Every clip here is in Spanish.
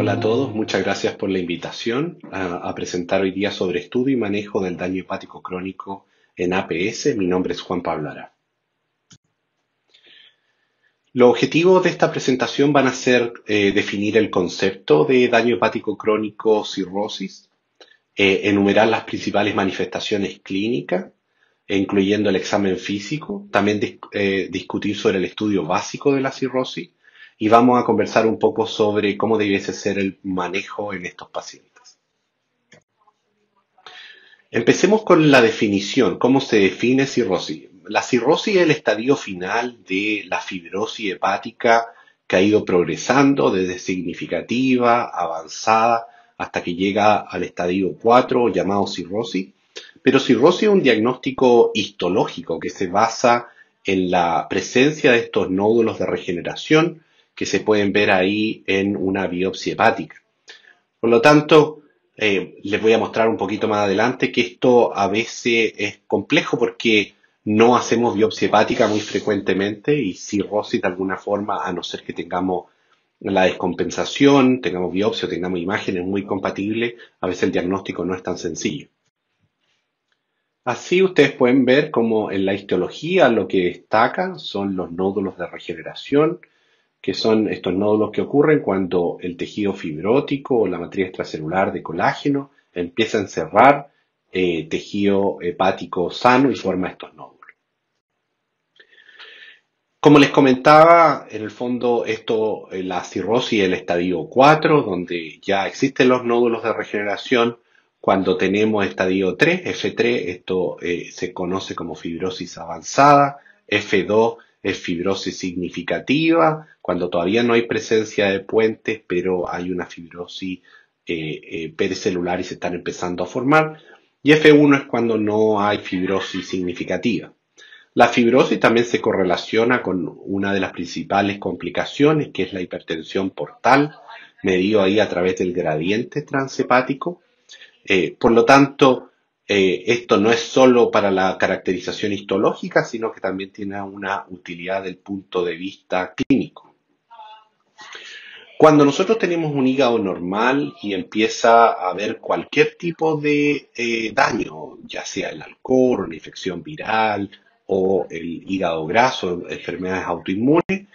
Hola a todos, muchas gracias por la invitación a presentar hoy día sobre estudio y manejo del daño hepático crónico en APS. Mi nombre es Juan Pablo Ara. Los objetivos de esta presentación van a ser definir el concepto de daño hepático crónico cirrosis, enumerar las principales manifestaciones clínicas, incluyendo el examen físico, también discutir sobre el estudio básico de la cirrosis y vamos a conversar un poco sobre cómo debiese ser el manejo en estos pacientes. Empecemos con la definición, cómo se define cirrosis. La cirrosis es el estadio final de la fibrosis hepática que ha ido progresando desde significativa, avanzada, hasta que llega al estadio 4 llamado cirrosis. Pero cirrosis es un diagnóstico histológico que se basa en la presencia de estos nódulos de regeneración que se pueden ver ahí en una biopsia hepática. Por lo tanto, les voy a mostrar un poquito más adelante que esto a veces es complejo porque no hacemos biopsia hepática muy frecuentemente y cirrosis de alguna forma, a no ser que tengamos la descompensación, tengamos biopsia o tengamos imágenes muy compatibles, a veces el diagnóstico no es tan sencillo. Así ustedes pueden ver como en la histología lo que destaca son los nódulos de regeneración, que son estos nódulos que ocurren cuando el tejido fibrótico o la matriz extracelular de colágeno empieza a encerrar tejido hepático sano y forma estos nódulos. Como les comentaba, en el fondo la cirrosis es el estadio 4, donde ya existen los nódulos de regeneración. Cuando tenemos estadio 3, F3, esto se conoce como fibrosis avanzada. F2 es fibrosis significativa, cuando todavía no hay presencia de puentes, pero hay una fibrosis pericelular y se están empezando a formar. Y F1 es cuando no hay fibrosis significativa. La fibrosis también se correlaciona con una de las principales complicaciones, que es la hipertensión portal, medido ahí a través del gradiente transhepático. Por lo tanto, esto no es solo para la caracterización histológica, sino que también tiene una utilidad del punto de vista clínico. Cuando nosotros tenemos un hígado normal y empieza a haber cualquier tipo de daño, ya sea el alcohol, una infección viral o el hígado graso, enfermedades autoinmunes,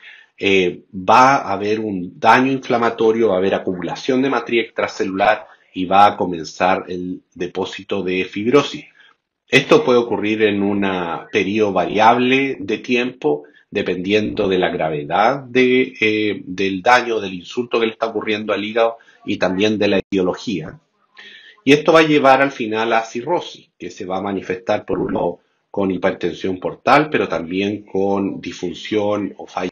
va a haber un daño inflamatorio, va a haber acumulación de matriz extracelular y va a comenzar el depósito de fibrosis. Esto puede ocurrir en un periodo variable de tiempo, dependiendo de la gravedad del daño, del insulto que le está ocurriendo al hígado y también de la etiología. Y esto va a llevar al final a cirrosis, que se va a manifestar por un lado con hipertensión portal, pero también con disfunción o falla.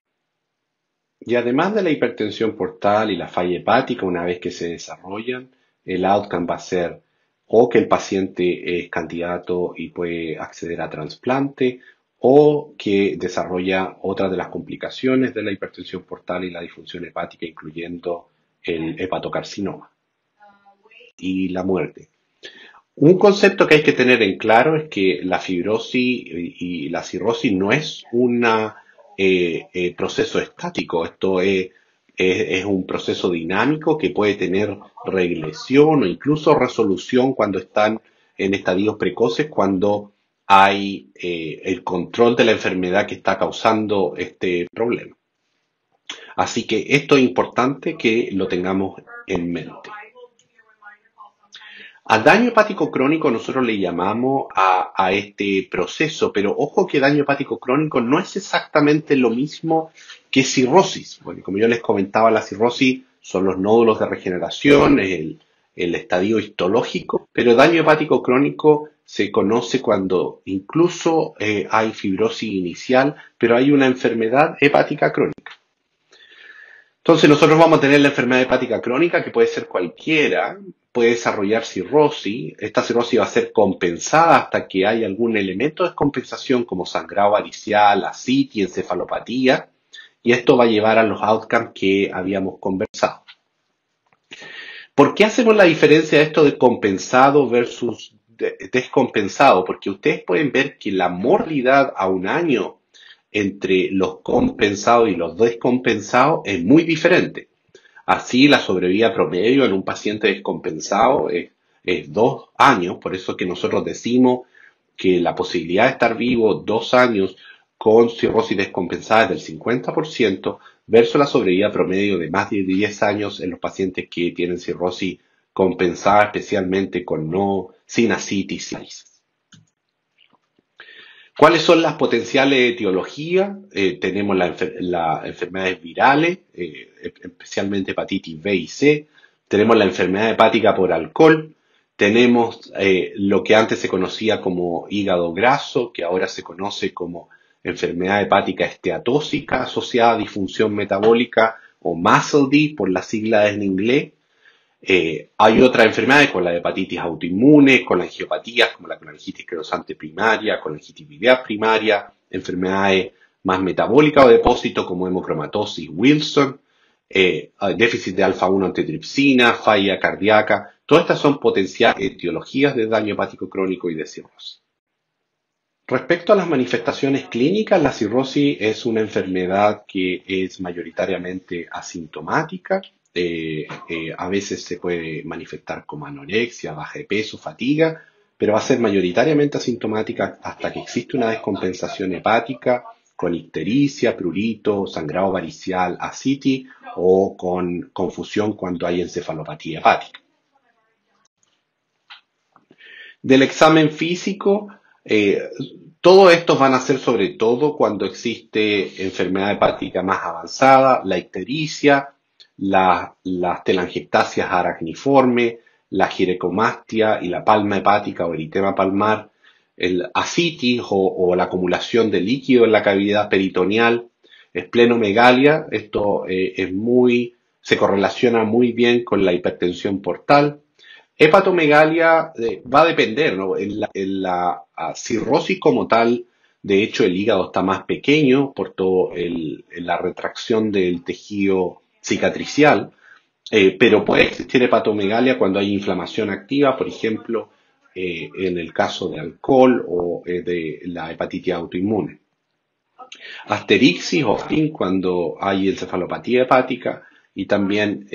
Y además de la hipertensión portal y la falla hepática, una vez que se desarrollan, el outcome va a ser o que el paciente es candidato y puede acceder a trasplante, o que desarrolla otras de las complicaciones de la hipertensión portal y la disfunción hepática, incluyendo el hepatocarcinoma y la muerte. Un concepto que hay que tener en claro es que la fibrosis y la cirrosis no es un proceso estático, esto es un proceso dinámico que puede tener regresión o incluso resolución cuando están en estadios precoces, cuando hay el control de la enfermedad que está causando este problema. Así que esto es importante que lo tengamos en mente. Al daño hepático crónico nosotros le llamamos a este proceso, pero ojo que daño hepático crónico no es exactamente lo mismo que cirrosis. Bueno, como yo les comentaba, la cirrosis son los nódulos de regeneración, el estadio histológico, pero daño hepático crónico se conoce cuando incluso hay fibrosis inicial, pero hay una enfermedad hepática crónica. Entonces nosotros vamos a tener la enfermedad hepática crónica, que puede ser cualquiera, puede desarrollar cirrosis. Esta cirrosis va a ser compensada hasta que haya algún elemento de descompensación como sangrado varicial, ascitis, encefalopatía, y esto va a llevar a los outcomes que habíamos conversado. ¿Por qué hacemos la diferencia de esto de compensado versus descompensado? Porque ustedes pueden ver que la mortalidad a un año entre los compensados y los descompensados es muy diferente. Así, la sobrevida promedio en un paciente descompensado es 2 años, por eso que nosotros decimos que la posibilidad de estar vivo 2 años con cirrosis descompensada es del 50% versus la sobrevida promedio de más de 10 años en los pacientes que tienen cirrosis compensada, especialmente con sin ascitis. ¿Cuáles son las potenciales etiologías? Tenemos las enfermedades virales, especialmente hepatitis B y C. Tenemos la enfermedad hepática por alcohol. Tenemos lo que antes se conocía como hígado graso, que ahora se conoce como enfermedad hepática esteatóxica asociada a disfunción metabólica o MASLD por las siglas en inglés. Hay otras enfermedades con la hepatitis autoinmune, con las angiopatías como la colangitis clorosante primaria, colangitis biliar primaria, enfermedades más metabólicas o depósitos como hemocromatosis Wilson, déficit de alfa-1 antitripsina, falla cardíaca. Todas estas son potenciales etiologías de daño hepático crónico y de cirrosis. Respecto a las manifestaciones clínicas, la cirrosis es una enfermedad que es mayoritariamente asintomática. A veces se puede manifestar como anorexia, baja de peso, fatiga, pero va a ser mayoritariamente asintomática hasta que existe una descompensación hepática con ictericia, prurito, sangrado varicial, ascitis o con confusión cuando hay encefalopatía hepática. Del examen físico, todos estos van a ser sobre todo cuando existe enfermedad hepática más avanzada, la ictericia, las telangiectasias aracniformes, la ginecomastia y la palma hepática o eritema palmar, el ascitis o la acumulación de líquido en la cavidad peritoneal, esplenomegalia, esto se correlaciona muy bien con la hipertensión portal. Hepatomegalia va a depender, ¿no? En la cirrosis como tal, de hecho el hígado está más pequeño por todo la retracción del tejido cicatricial, pero puede existir hepatomegalia cuando hay inflamación activa, por ejemplo, en el caso de alcohol o de la hepatitis autoinmune. Asterixis o FIN cuando hay encefalopatía hepática y también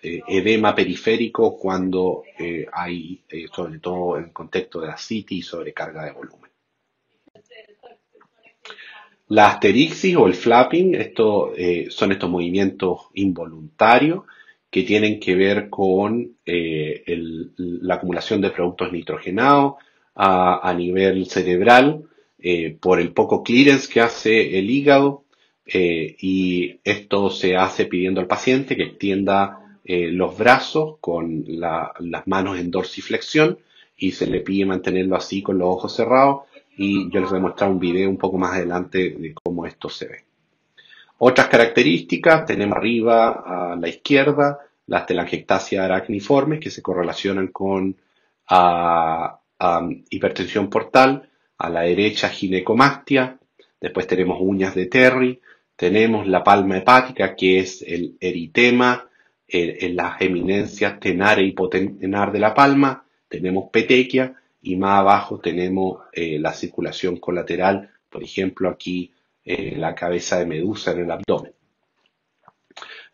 edema periférico cuando hay, sobre todo en contexto de ascitis y sobrecarga de volumen. La asterixis o el flapping, son estos movimientos involuntarios que tienen que ver con la acumulación de productos nitrogenados a nivel cerebral por el poco clearance que hace el hígado y esto se hace pidiendo al paciente que extienda los brazos con las manos en dorsiflexión y se le pide mantenerlo así con los ojos cerrados y yo les voy a mostrar un video un poco más adelante de cómo esto se ve. Otras características, tenemos arriba a la izquierda las telangiectasias aracniformes que se correlacionan con hipertensión portal, a la derecha ginecomastia, después tenemos uñas de Terry, tenemos la palma hepática que es el eritema en las eminencias tenar e hipotenar de la palma, tenemos petequia y más abajo tenemos la circulación colateral, por ejemplo aquí la cabeza de medusa en el abdomen.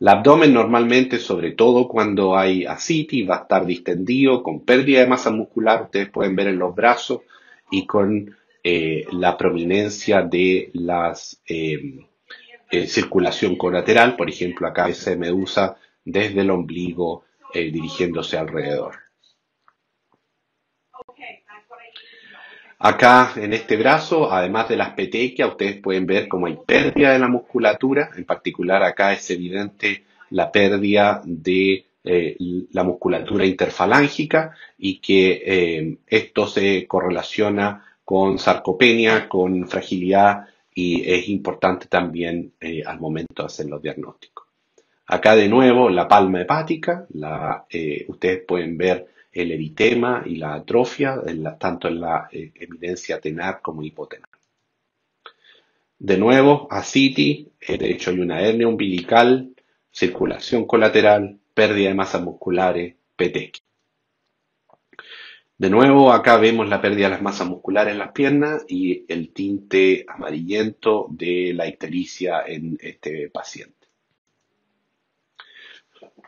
El abdomen normalmente, sobre todo cuando hay ascitis, va a estar distendido, con pérdida de masa muscular, ustedes pueden ver en los brazos, y con la prominencia de la circulación colateral, por ejemplo, la cabeza de medusa desde el ombligo dirigiéndose alrededor. Acá en este brazo, además de las petequias, ustedes pueden ver cómo hay pérdida de la musculatura. En particular acá es evidente la pérdida de la musculatura interfalángica y que esto se correlaciona con sarcopenia, con fragilidad y es importante también al momento de hacer los diagnósticos. Acá de nuevo la palma hepática, ustedes pueden ver el eritema y la atrofia, tanto en la eminencia tenar como hipotenar. De nuevo, ascitis, de hecho hay una hernia umbilical, circulación colateral, pérdida de masas musculares, petequia. De nuevo, acá vemos la pérdida de las masas musculares en las piernas y el tinte amarillento de la ictericia en este paciente.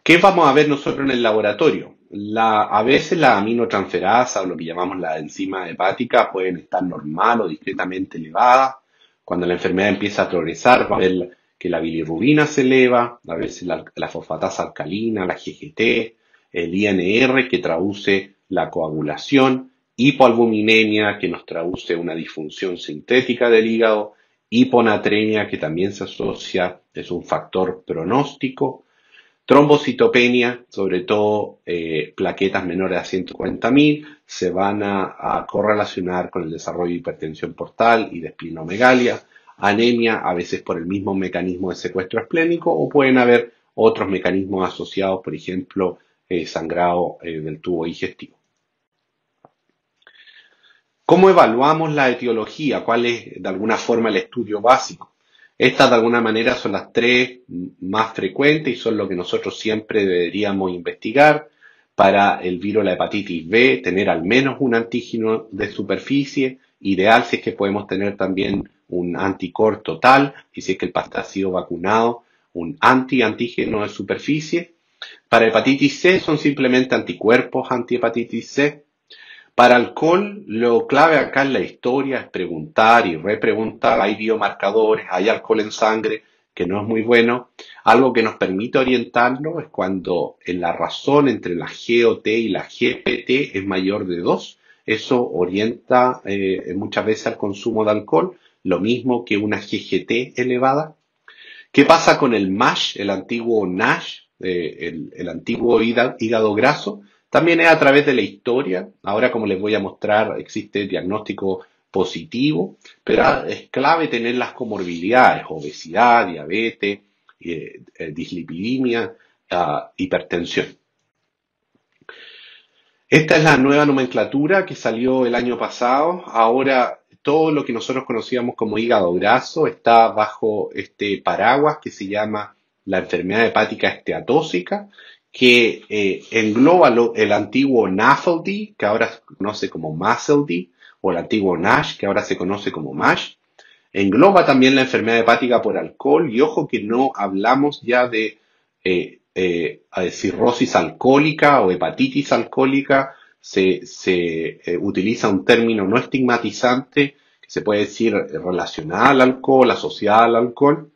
¿Qué vamos a ver nosotros en el laboratorio? A veces la aminotransferasa o lo que llamamos la enzima hepática pueden estar normal o discretamente elevadas. Cuando la enfermedad empieza a progresar, va a ver que la bilirrubina se eleva, a veces la fosfatasa alcalina, la GGT, el INR que traduce la coagulación, hipoalbuminemia que nos traduce una disfunción sintética del hígado, hiponatremia que también se asocia, es un factor pronóstico, trombocitopenia, sobre todo plaquetas menores a 140.000, se van a correlacionar con el desarrollo de hipertensión portal y de esplenomegalia, anemia, a veces por el mismo mecanismo de secuestro esplénico, o pueden haber otros mecanismos asociados, por ejemplo, sangrado del tubo digestivo. ¿Cómo evaluamos la etiología? ¿Cuál es, de alguna forma, el estudio básico? Estas, de alguna manera, son las tres más frecuentes y son lo que nosotros siempre deberíamos investigar. Para el virus de la hepatitis B, tener al menos un antígeno de superficie. Ideal si es que podemos tener también un anticore total y si es que el paciente ha sido vacunado, un antígeno de superficie. Para hepatitis C son simplemente anticuerpos antihepatitis C. Para alcohol, lo clave acá en la historia es preguntar y repreguntar. Hay biomarcadores, hay alcohol en sangre, que no es muy bueno. Algo que nos permite orientarnos es cuando en la razón entre la GOT y la GPT es mayor de 2. Eso orienta muchas veces al consumo de alcohol, lo mismo que una GGT elevada. ¿Qué pasa con el MASH, el antiguo NASH, el antiguo hígado graso? También es a través de la historia. Ahora, como les voy a mostrar, existe diagnóstico positivo, pero es clave tener las comorbilidades, obesidad, diabetes, dislipidemia, hipertensión. Esta es la nueva nomenclatura que salió el año pasado. Ahora todo lo que nosotros conocíamos como hígado graso está bajo este paraguas que se llama la enfermedad hepática esteatóxica, que engloba el antiguo NAFLD, que ahora se conoce como MASLD, o el antiguo NASH, que ahora se conoce como MASH. Engloba también la enfermedad hepática por alcohol, y ojo que no hablamos ya de cirrosis alcohólica o hepatitis alcohólica. Se utiliza un término no estigmatizante que se puede decir relacionada al alcohol, asociada al alcohol.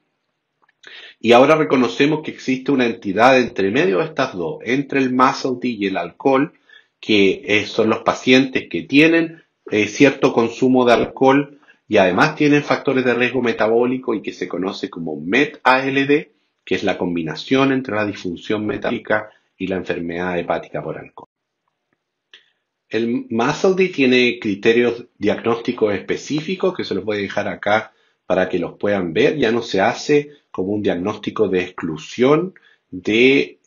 Y ahora reconocemos que existe una entidad entre medio de estas dos, entre el MASLD y el alcohol, que son los pacientes que tienen cierto consumo de alcohol y además tienen factores de riesgo metabólico y que se conoce como MET-ALD, que es la combinación entre la disfunción metabólica y la enfermedad hepática por alcohol. El MASLD tiene criterios diagnósticos específicos que se los voy a dejar acá para que los puedan ver. Ya no se hace como un diagnóstico de exclusión de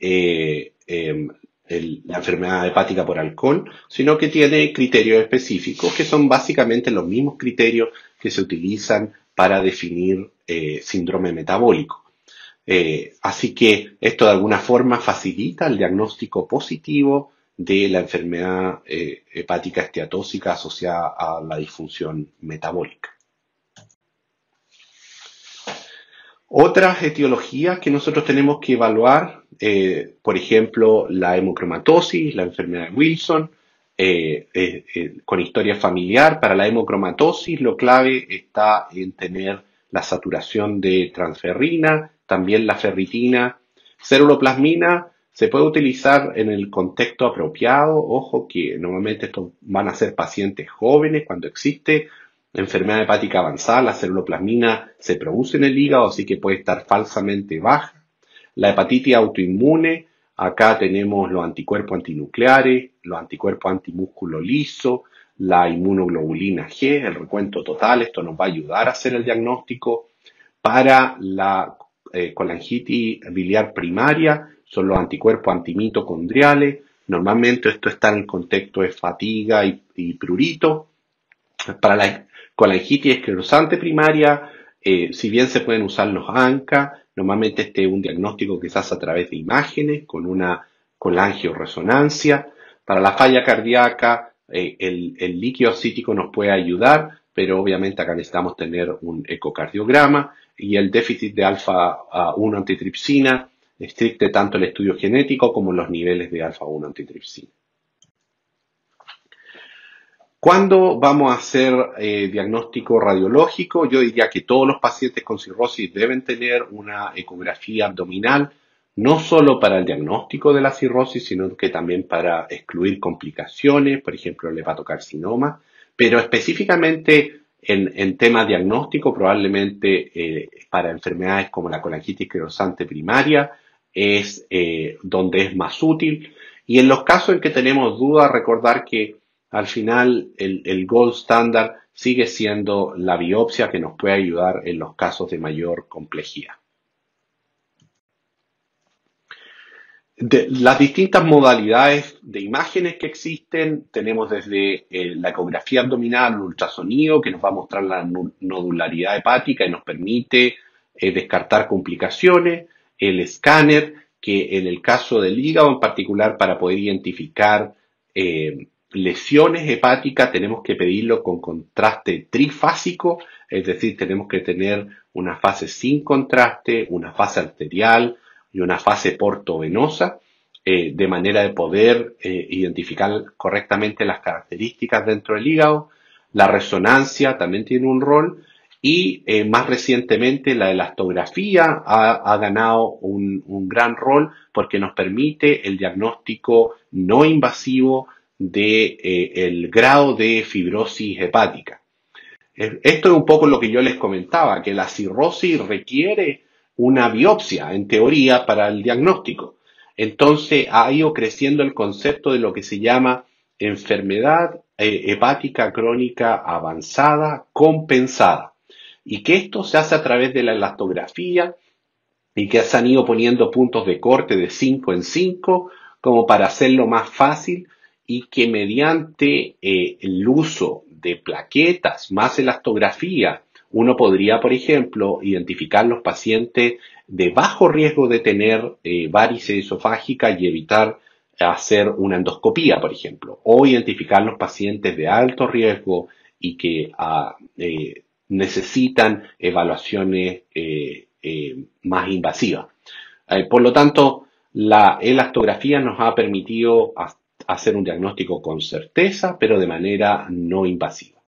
la enfermedad hepática por alcohol, sino que tiene criterios específicos que son básicamente los mismos criterios que se utilizan para definir síndrome metabólico. Así que esto de alguna forma facilita el diagnóstico positivo de la enfermedad hepática esteatóxica asociada a la disfunción metabólica. Otras etiologías que nosotros tenemos que evaluar, por ejemplo, la hemocromatosis, la enfermedad de Wilson, con historia familiar. Para la hemocromatosis lo clave está en tener la saturación de transferrina, también la ferritina, ceruloplasmina. Se puede utilizar en el contexto apropiado. Ojo que normalmente estos van a ser pacientes jóvenes cuando existe enfermedad hepática avanzada. La ceruloplasmina se produce en el hígado, así que puede estar falsamente baja. La hepatitis autoinmune, acá tenemos los anticuerpos antinucleares, los anticuerpos antimúsculo liso, la inmunoglobulina G, el recuento total. Esto nos va a ayudar a hacer el diagnóstico. Para la colangitis biliar primaria, son los anticuerpos antimitocondriales. Normalmente esto está en el contexto de fatiga y prurito. Para la colangitis esclerosante primaria, si bien se pueden usar los ANCA, normalmente este es un diagnóstico que se hace a través de imágenes con una colangioresonancia. Para la falla cardíaca, el líquido ascítico nos puede ayudar, pero obviamente acá necesitamos tener un ecocardiograma y el déficit de alfa-1 antitripsina estricte tanto el estudio genético como los niveles de alfa-1 antitripsina. ¿Cuándo vamos a hacer diagnóstico radiológico? Yo diría que todos los pacientes con cirrosis deben tener una ecografía abdominal, no solo para el diagnóstico de la cirrosis, sino que también para excluir complicaciones, por ejemplo, el hepatocarcinoma, pero específicamente en tema diagnóstico, probablemente para enfermedades como la colangitis sclerosante primaria, es donde es más útil. Y en los casos en que tenemos dudas, recordar que al final el gold standard sigue siendo la biopsia, que nos puede ayudar en los casos de mayor complejidad. Las distintas modalidades de imágenes que existen, tenemos desde la ecografía abdominal, el ultrasonido, que nos va a mostrar la nodularidad hepática y nos permite descartar complicaciones, el escáner, que en el caso del hígado en particular, para poder identificar lesiones hepáticas, tenemos que pedirlo con contraste trifásico, es decir, tenemos que tener una fase sin contraste, una fase arterial y una fase portovenosa, de manera de poder identificar correctamente las características dentro del hígado. La resonancia también tiene un rol y más recientemente la elastografía ha ganado un gran rol porque nos permite el diagnóstico no invasivo de el grado de fibrosis hepática. Esto es un poco lo que yo les comentaba, que la cirrosis requiere una biopsia, en teoría, para el diagnóstico. Entonces ha ido creciendo el concepto de lo que se llama enfermedad hepática crónica avanzada compensada. Y que esto se hace a través de la elastografía y que se han ido poniendo puntos de corte de 5 en 5 como para hacerlo más fácil y que mediante el uso de plaquetas más elastografía uno podría, por ejemplo, identificar los pacientes de bajo riesgo de tener varices esofágicas y evitar hacer una endoscopía, por ejemplo, o identificar los pacientes de alto riesgo y que necesitan evaluaciones más invasivas. Por lo tanto, la elastografía nos ha permitido hacer un diagnóstico con certeza, pero de manera no invasiva.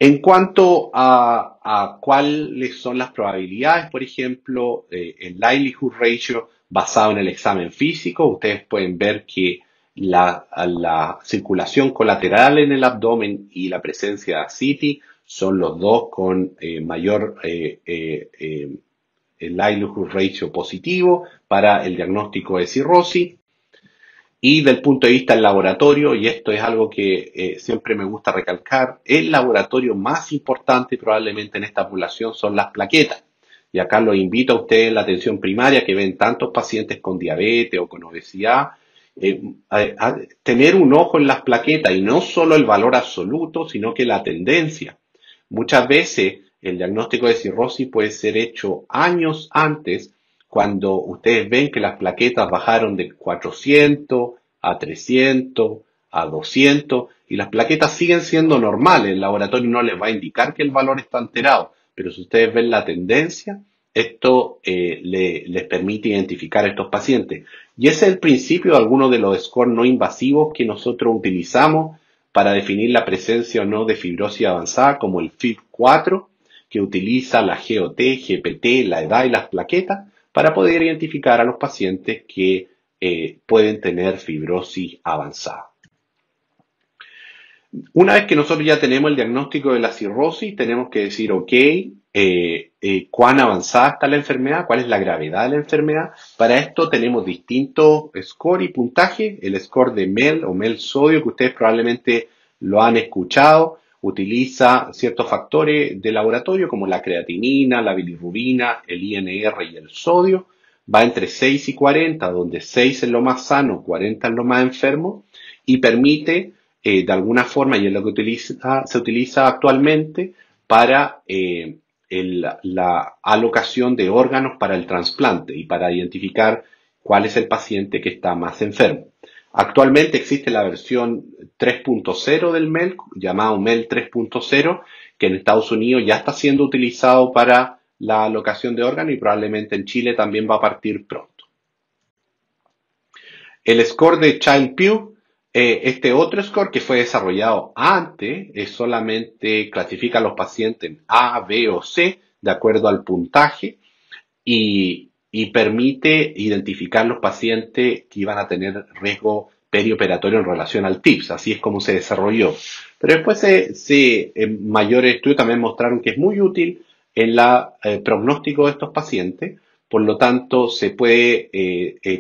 En cuanto a cuáles son las probabilidades, por ejemplo, el likelihood ratio basado en el examen físico, ustedes pueden ver que la circulación colateral en el abdomen y la presencia de ascitis son los dos con mayor el likelihood ratio positivo para el diagnóstico de cirrosis. Y del punto de vista del laboratorio, y esto es algo que siempre me gusta recalcar, el laboratorio más importante probablemente en esta población son las plaquetas. Y acá los invito a ustedes en la atención primaria que ven tantos pacientes con diabetes o con obesidad, a tener un ojo en las plaquetas y no solo el valor absoluto, sino que la tendencia. Muchas veces el diagnóstico de cirrosis puede ser hecho años antes, cuando ustedes ven que las plaquetas bajaron de 400 a 300 a 200 y las plaquetas siguen siendo normales. El laboratorio no les va a indicar que el valor está alterado, pero si ustedes ven la tendencia, esto les permite identificar a estos pacientes. Y ese es el principio de algunos de los scores no invasivos que nosotros utilizamos para definir la presencia o no de fibrosis avanzada, como el FIB4, que utiliza la GOT, GPT, la edad y las plaquetas, para poder identificar a los pacientes que pueden tener fibrosis avanzada. Una vez que nosotros ya tenemos el diagnóstico de la cirrosis, tenemos que decir, ok, cuán avanzada está la enfermedad, cuál es la gravedad de la enfermedad. Para esto tenemos distintos score y puntaje. El score de MEL o MEL sodio, que ustedes probablemente lo han escuchado, utiliza ciertos factores de laboratorio como la creatinina, la bilirrubina, el INR y el sodio. Va entre 6 y 40, donde 6 es lo más sano, 40 es lo más enfermo, y permite de alguna forma, y es lo que se utiliza actualmente para la alocación de órganos para el trasplante y para identificar cuál es el paciente que está más enfermo. Actualmente existe la versión 3.0 del MEL, llamado MEL 3.0, que en Estados Unidos ya está siendo utilizado para la alocación de órganos y probablemente en Chile también va a partir pronto. El score de Child-Pugh, este otro score que fue desarrollado antes, solamente clasifica a los pacientes en A, B o C de acuerdo al puntaje y permite identificar los pacientes que iban a tener riesgo perioperatorio en relación al TIPS. Así es como se desarrolló. Pero después en mayores estudios también mostraron que es muy útil en el pronóstico de estos pacientes. Por lo tanto, se puede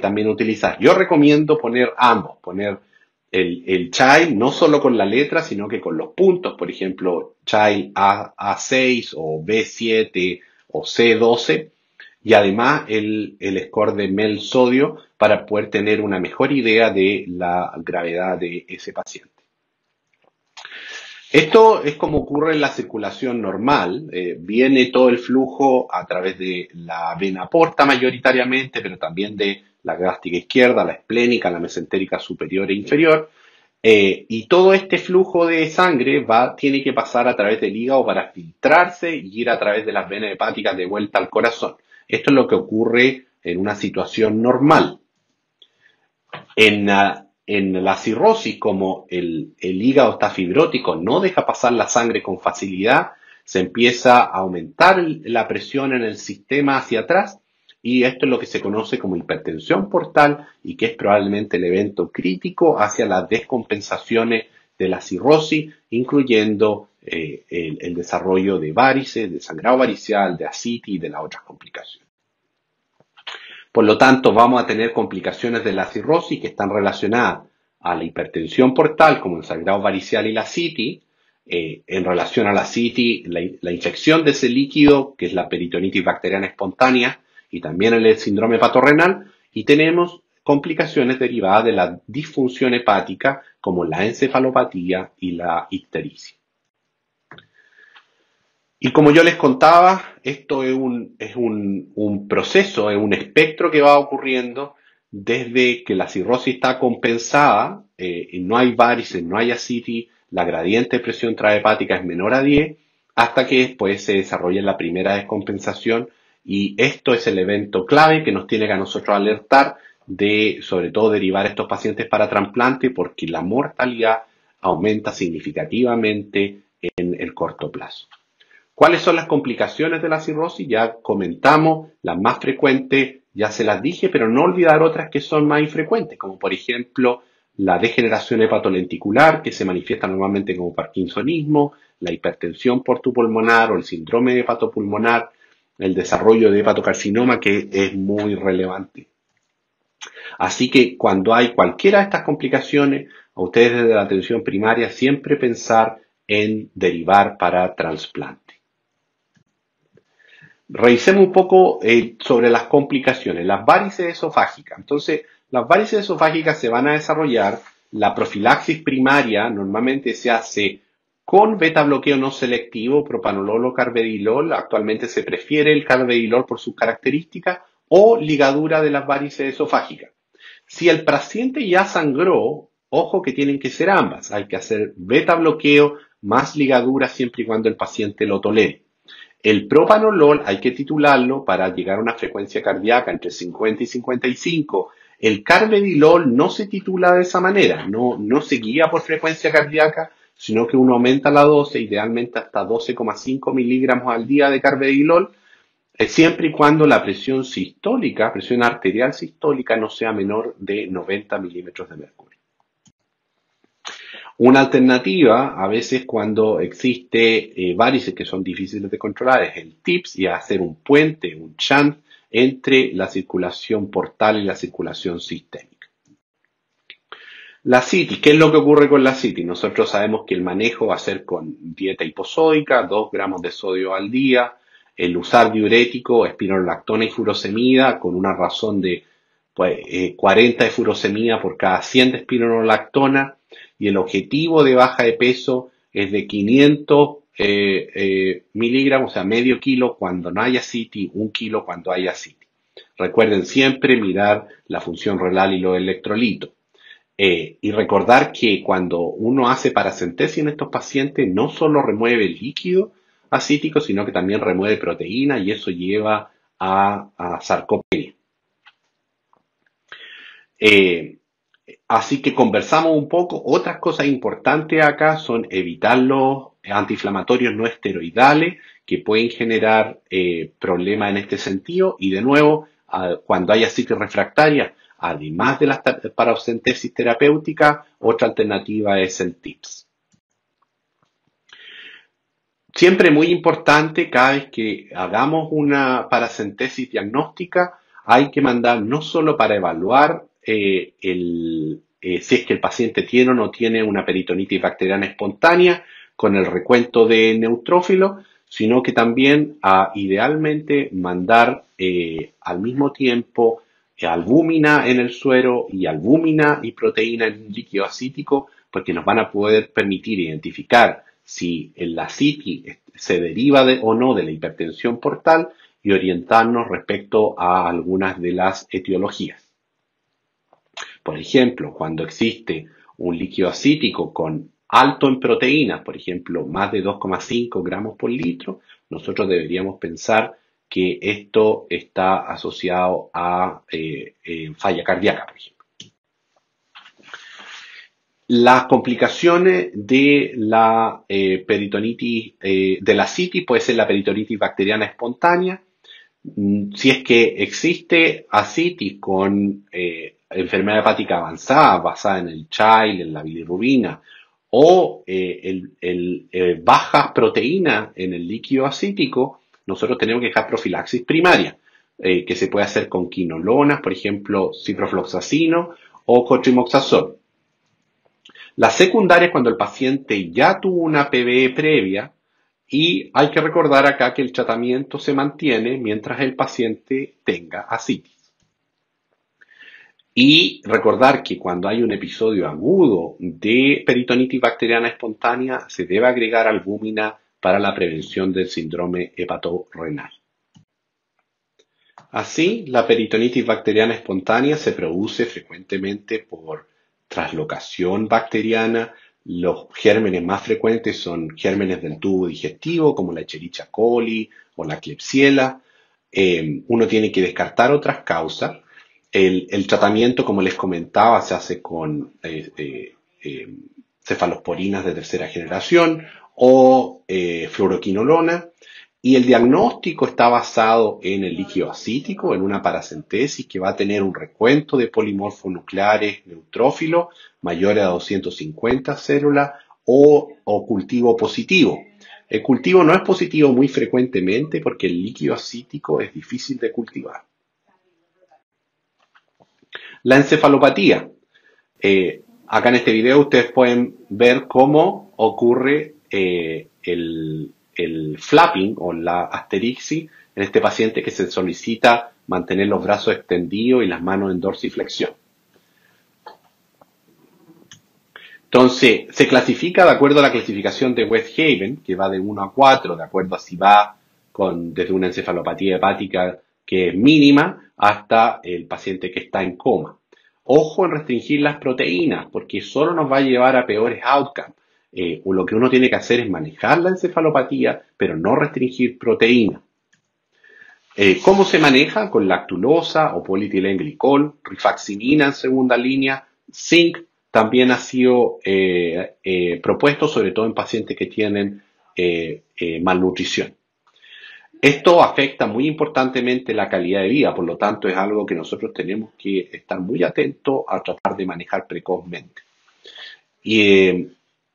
también utilizar. Yo recomiendo poner ambos, poner el child no solo con la letra, sino que con los puntos. Por ejemplo, child A6 o B7 o C12 y además el score de MEL sodio para poder tener una mejor idea de la gravedad de ese paciente. Esto es como ocurre en la circulación normal. Viene todo el flujo a través de la vena porta mayoritariamente, pero también de la gástrica izquierda, la esplénica, la mesentérica superior e inferior. Y todo este flujo de sangre tiene que pasar a través del hígado para filtrarse y ir a través de las venas hepáticas de vuelta al corazón. Esto es lo que ocurre en una situación normal. En la cirrosis, como el hígado está fibrótico, no deja pasar la sangre con facilidad, se empieza a aumentar la presión en el sistema hacia atrás y esto es lo que se conoce como hipertensión portal y que es probablemente el evento crítico hacia las descompensaciones de la cirrosis, incluyendo el desarrollo de varices, de sangrado varicial, de ascitis y de las otras complicaciones. Por lo tanto, vamos a tener complicaciones de la cirrosis que están relacionadas a la hipertensión portal, como el sangrado varicial y la ascitis. En relación a la ascitis, la infección de ese líquido, que es la peritonitis bacteriana espontánea, y también el síndrome hepatorrenal. Y tenemos complicaciones derivadas de la disfunción hepática, como la encefalopatía y la ictericia. Y como yo les contaba, esto es un proceso, es un espectro que va ocurriendo desde que la cirrosis está compensada, y no hay varices, no hay ascitis, la gradiente de presión intrahepática es menor a 10, hasta que después se desarrolla la primera descompensación y esto es el evento clave que nos tiene que a nosotros alertar de, sobre todo, derivar a estos pacientes para trasplante porque la mortalidad aumenta significativamente en el corto plazo. ¿Cuáles son las complicaciones de la cirrosis? Ya comentamos, las más frecuentes, ya se las dije, pero no olvidar otras que son más infrecuentes, como por ejemplo la degeneración hepatolenticular, que se manifiesta normalmente como parkinsonismo, la hipertensión portopulmonar o el síndrome hepatopulmonar, el desarrollo de hepatocarcinoma, que es muy relevante. Así que cuando hay cualquiera de estas complicaciones, a ustedes desde la atención primaria siempre pensar en derivar para trasplante. Revisemos un poco sobre las complicaciones, las varices esofágicas. Entonces, las varices esofágicas se van a desarrollar, la profilaxis primaria normalmente se hace con beta bloqueo no selectivo, propanolol o carvedilol. Actualmente se prefiere el carvedilol por sus características o ligadura de las varices esofágicas. Si el paciente ya sangró, ojo que tienen que ser ambas. Hay que hacer beta bloqueo más ligadura siempre y cuando el paciente lo tolere. El propanolol hay que titularlo para llegar a una frecuencia cardíaca entre 50 y 55. El carvedilol no se titula de esa manera, no se guía por frecuencia cardíaca, sino que uno aumenta la dosis, idealmente hasta 12,5 miligramos al día de carvedilol, siempre y cuando la presión sistólica, presión arterial sistólica, no sea menor de 90 milímetros de mercurio. Una alternativa, a veces cuando existe varices que son difíciles de controlar, es el TIPS y hacer un puente, un shunt entre la circulación portal y la circulación sistémica. La citis, ¿qué es lo que ocurre con la citis? Nosotros sabemos que el manejo va a ser con dieta hiposódica, 2 gramos de sodio al día, el usar diurético, espironolactona y furosemida con una razón de 40 de furosemida por cada 100 de espironolactona, y el objetivo de baja de peso es de 500 miligramos, o sea, medio kilo cuando no haya ascitis, 1 kilo cuando haya ascitis. Recuerden siempre mirar la función renal y los electrolitos. Y recordar que cuando uno hace paracentesis en estos pacientes, no solo remueve el líquido, acítico, sino que también remueve proteína y eso lleva a sarcopenia. Eh, Así que conversamos un poco. Otras cosas importantes acá son evitar los antiinflamatorios no esteroidales que pueden generar problemas en este sentido. Y de nuevo, cuando hay ascitis refractaria, además de la paracentesis terapéutica, otra alternativa es el TIPS. Siempre muy importante, cada vez que hagamos una paracentesis diagnóstica, hay que mandar no solo para evaluar si es que el paciente tiene o no tiene una peritonitis bacteriana espontánea con el recuento de neutrófilos, sino que también idealmente mandar al mismo tiempo albúmina en el suero y albúmina y proteína en un líquido acítico, porque nos van a poder permitir identificar si la CITI se deriva o no de la hipertensión portal y orientarnos respecto a algunas de las etiologías. Por ejemplo, cuando existe un líquido acítico con alto en proteínas, por ejemplo, más de 2,5 gramos por litro, nosotros deberíamos pensar que esto está asociado a falla cardíaca, por ejemplo. Las complicaciones de la peritonitis, de la citis, puede ser la peritonitis bacteriana espontánea. Si es que existe ascitis con enfermedad hepática avanzada, basada en el chyle, en la bilirrubina, o bajas proteínas en el líquido acítico, nosotros tenemos que dejar profilaxis primaria, que se puede hacer con quinolonas, por ejemplo, ciprofloxacino o cotrimoxazol. La secundaria es cuando el paciente ya tuvo una PBE previa y hay que recordar acá que el tratamiento se mantiene mientras el paciente tenga ascitis. Y recordar que cuando hay un episodio agudo de peritonitis bacteriana espontánea se debe agregar albúmina para la prevención del síndrome hepatorrenal. Así, la peritonitis bacteriana espontánea se produce frecuentemente por traslocación bacteriana. Los gérmenes más frecuentes son gérmenes del tubo digestivo, como la Escherichia coli o la Klebsiella. Uno tiene que descartar otras causas. El tratamiento, como les comentaba, se hace con cefalosporinas de tercera generación o fluoroquinolona. Y el diagnóstico está basado en el líquido acítico, en una paracentesis que va a tener un recuento de polimorfos nucleares neutrófilos mayores a 250 células o cultivo positivo. El cultivo no es positivo muy frecuentemente porque el líquido acítico es difícil de cultivar. La encefalopatía. Acá en este video ustedes pueden ver cómo ocurre el flapping o la asterixis en este paciente que se solicita mantener los brazos extendidos y las manos en dorsiflexión. Entonces, se clasifica de acuerdo a la clasificación de Westhaven, que va de 1 a 4, de acuerdo a si va desde una encefalopatía hepática que es mínima hasta el paciente que está en coma. Ojo en restringir las proteínas, porque solo nos va a llevar a peores outcomes. Lo que uno tiene que hacer es manejar la encefalopatía, pero no restringir proteínas. ¿Cómo se maneja? Con lactulosa o polietilenglicol, rifaximirina en segunda línea, zinc también ha sido propuesto, sobre todo en pacientes que tienen malnutrición. Esto afecta muy importantemente la calidad de vida, por lo tanto es algo que nosotros tenemos que estar muy atentos a tratar de manejar precozmente. Y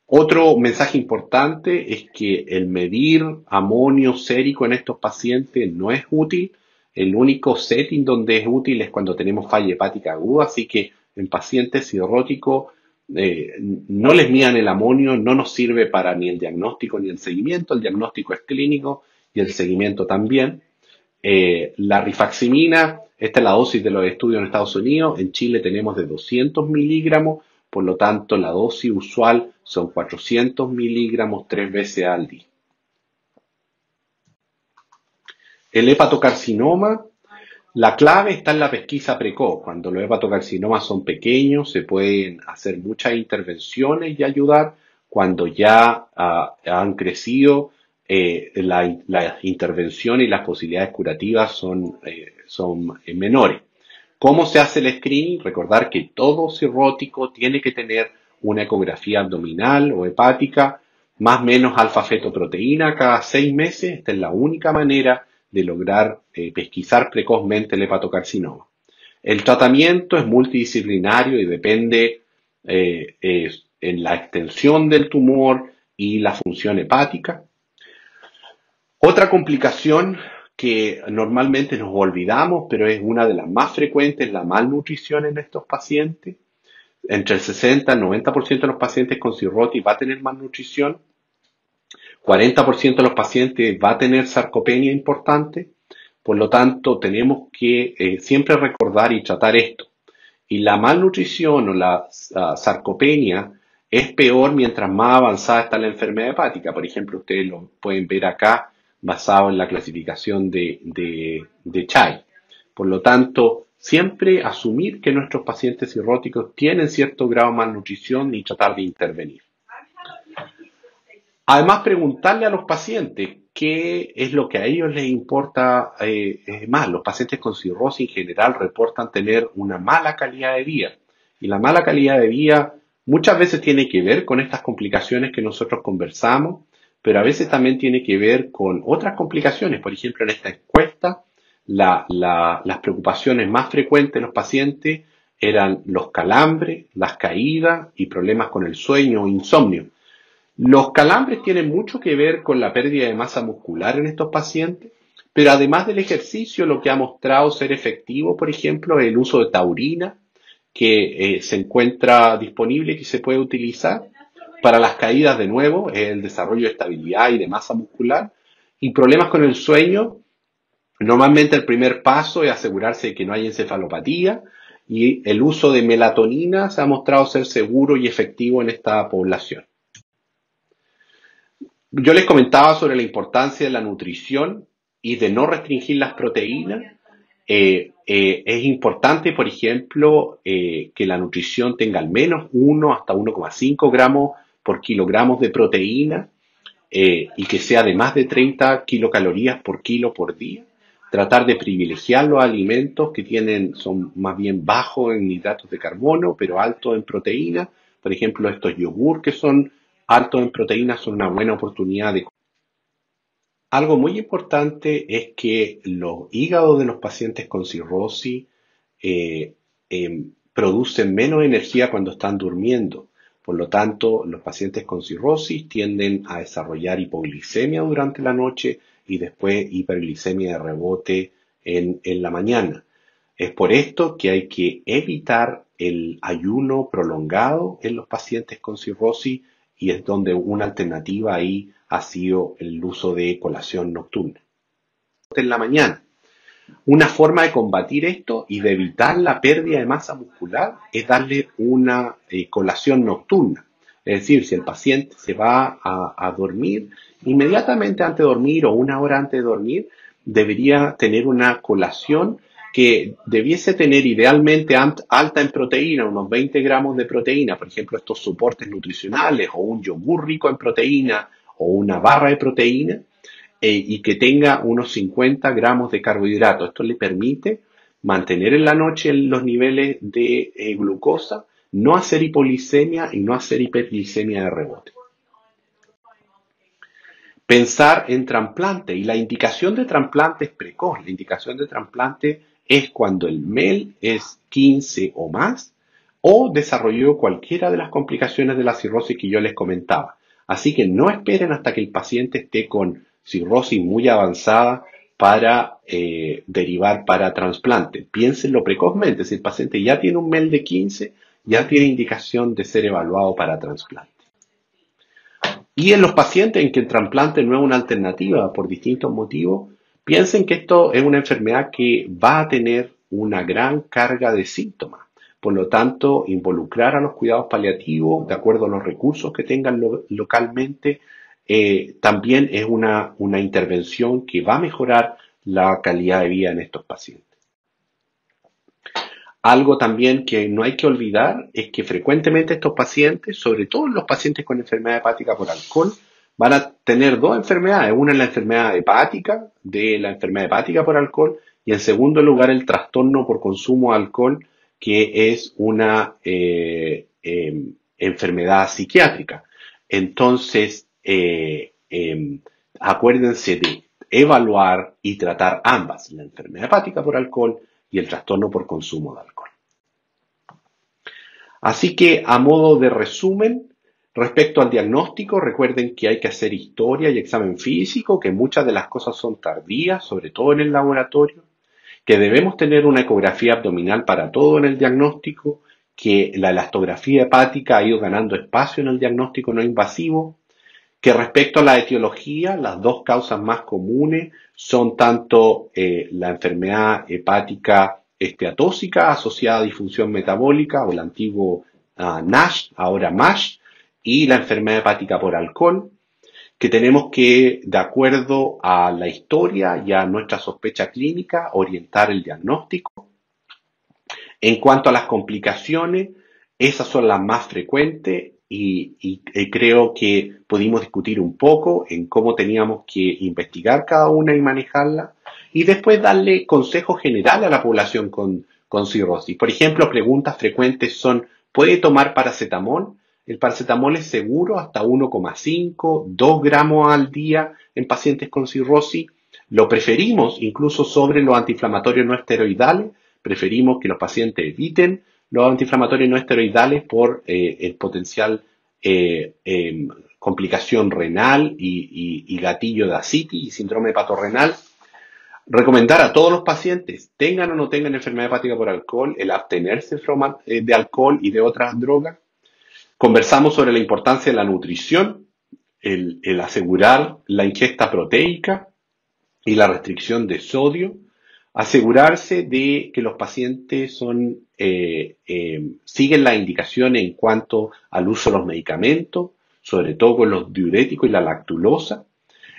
otro mensaje importante es que el medir amonio sérico en estos pacientes no es útil. El único setting donde es útil es cuando tenemos falla hepática aguda, así que en pacientes cirróticos no les midan el amonio, no nos sirve para ni el diagnóstico ni el seguimiento. El diagnóstico es clínico y el seguimiento también. La rifaximina, esta es la dosis de los estudios en Estados Unidos. En Chile tenemos de 200 miligramos, por lo tanto la dosis usual son 400 miligramos 3 veces al día. El hepatocarcinoma, la clave está en la pesquisa precoz. Cuando los hepatocarcinomas son pequeños, se pueden hacer muchas intervenciones y ayudar. Cuando ya han crecido, la intervención y las posibilidades curativas son menores. ¿Cómo se hace el screening? Recordar que todo cirrótico tiene que tener una ecografía abdominal o hepática, más o menos alfa-fetoproteína cada 6 meses. Esta es la única manera de lograr pesquisar precozmente el hepatocarcinoma. El tratamiento es multidisciplinario y depende en la extensión del tumor y la función hepática. Otra complicación que normalmente nos olvidamos, pero es una de las más frecuentes, es la malnutrición en estos pacientes. Entre el 60 y el 90% de los pacientes con cirrosis va a tener malnutrición, 40% de los pacientes va a tener sarcopenia importante, por lo tanto tenemos que siempre recordar y tratar esto. Y la malnutrición o la sarcopenia es peor mientras más avanzada está la enfermedad hepática. Por ejemplo, ustedes lo pueden ver acá basado en la clasificación de Chai. Por lo tanto, siempre asumir que nuestros pacientes cirróticos tienen cierto grado de malnutrición y tratar de intervenir. Además, preguntarle a los pacientes qué es lo que a ellos les importa más. Los pacientes con cirrosis en general reportan tener una mala calidad de vida. Y la mala calidad de vida muchas veces tiene que ver con estas complicaciones que nosotros conversamos, pero a veces también tiene que ver con otras complicaciones. Por ejemplo, en esta encuesta, las preocupaciones más frecuentes de los pacientes eran los calambres, las caídas y problemas con el sueño o insomnio. Los calambres tienen mucho que ver con la pérdida de masa muscular en estos pacientes, pero además del ejercicio, lo que ha mostrado ser efectivo, por ejemplo, es el uso de taurina, que se encuentra disponible y que se puede utilizar para las caídas de nuevo, el desarrollo de estabilidad y de masa muscular, y problemas con el sueño. Normalmente el primer paso es asegurarse de que no hay encefalopatía, y el uso de melatonina se ha mostrado ser seguro y efectivo en esta población. Yo les comentaba sobre la importancia de la nutrición y de no restringir las proteínas. Es importante, por ejemplo, que la nutrición tenga al menos 1 hasta 1,5 gramos por kilogramos de proteína y que sea de más de 30 kilocalorías por kilo por día. Tratar de privilegiar los alimentos que son más bien bajos en hidratos de carbono, pero altos en proteína. Por ejemplo, estos yogur que son altos en proteínas son una buena oportunidad de... Algo muy importante es que los hígados de los pacientes con cirrosis producen menos energía cuando están durmiendo. Por lo tanto, los pacientes con cirrosis tienden a desarrollar hipoglicemia durante la noche y después hiperglicemia de rebote en la mañana. Es por esto que hay que evitar el ayuno prolongado en los pacientes con cirrosis y es donde una alternativa ahí ha sido el uso de colación nocturna. En la mañana. Una forma de combatir esto y de evitar la pérdida de masa muscular es darle una colación nocturna. Es decir, si el paciente se va a dormir, inmediatamente antes de dormir o 1 hora antes de dormir, debería tener una colación que debiese tener idealmente alta en proteína, unos 20 gramos de proteína, por ejemplo, estos soportes nutricionales o un yogur rico en proteína o una barra de proteína, y que tenga unos 50 gramos de carbohidratos. Esto le permite mantener en la noche los niveles de glucosa, no hacer hipoglicemia y no hacer hiperglicemia de rebote. Pensar en trasplante, y la indicación de trasplante es precoz. La indicación de trasplante es cuando el MEL es 15 o más o desarrolló cualquiera de las complicaciones de la cirrosis que yo les comentaba. Así que no esperen hasta que el paciente esté con cirrosis muy avanzada para derivar para trasplante. Piénsenlo precozmente. Si el paciente ya tiene un MEL de 15, ya tiene indicación de ser evaluado para trasplante. Y en los pacientes en que el trasplante no es una alternativa por distintos motivos, piensen que esto es una enfermedad que va a tener una gran carga de síntomas. Por lo tanto, involucrar a los cuidados paliativos de acuerdo a los recursos que tengan localmente también es una intervención que va a mejorar la calidad de vida en estos pacientes. Algo también que no hay que olvidar es que frecuentemente estos pacientes, sobre todo los pacientes con enfermedad hepática por alcohol, van a tener dos enfermedades. Una es la enfermedad hepática, de la enfermedad hepática por alcohol, y en segundo lugar el trastorno por consumo de alcohol, que es una enfermedad psiquiátrica. Entonces, acuérdense de evaluar y tratar ambas, la enfermedad hepática por alcohol y el trastorno por consumo de alcohol. Así que, a modo de resumen, respecto al diagnóstico, recuerden que hay que hacer historia y examen físico, que muchas de las cosas son tardías, sobre todo en el laboratorio, que debemos tener una ecografía abdominal para todo en el diagnóstico, que la elastografía hepática ha ido ganando espacio en el diagnóstico no invasivo, que respecto a la etiología, las dos causas más comunes son tanto la enfermedad hepática esteatóxica asociada a disfunción metabólica o el antiguo NASH, ahora MASH, y la enfermedad hepática por alcohol, que tenemos que, de acuerdo a la historia y a nuestra sospecha clínica, orientar el diagnóstico. En cuanto a las complicaciones, esas son las más frecuentes y creo que pudimos discutir un poco en cómo teníamos que investigar cada una y manejarla y después darle consejo general a la población con cirrosis. Por ejemplo, preguntas frecuentes son, ¿puede tomar paracetamol? El paracetamol es seguro hasta 1,5, 2 gramos al día en pacientes con cirrosis. Lo preferimos incluso sobre los antiinflamatorios no esteroidales. Preferimos que los pacientes eviten los antiinflamatorios no esteroidales por el potencial complicación renal y gatillo de ascitis y síndrome hepatorrenal. Recomendar a todos los pacientes, tengan o no tengan enfermedad hepática por alcohol, el abstenerse de alcohol y de otras drogas. Conversamos sobre la importancia de la nutrición, el asegurar la ingesta proteica y la restricción de sodio. Asegurarse de que los pacientes siguen las indicaciones en cuanto al uso de los medicamentos, sobre todo con los diuréticos y la lactulosa.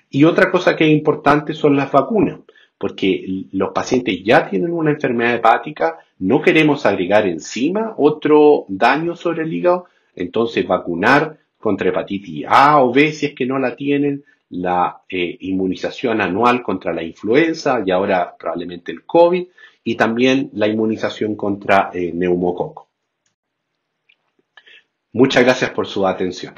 Y otra cosa que es importante son las vacunas, porque los pacientes ya tienen una enfermedad hepática, no queremos agregar encima otro daño sobre el hígado, entonces vacunar contra hepatitis A o B si es que no la tienen, la inmunización anual contra la influenza y ahora probablemente el COVID y también la inmunización contra neumococo. Muchas gracias por su atención.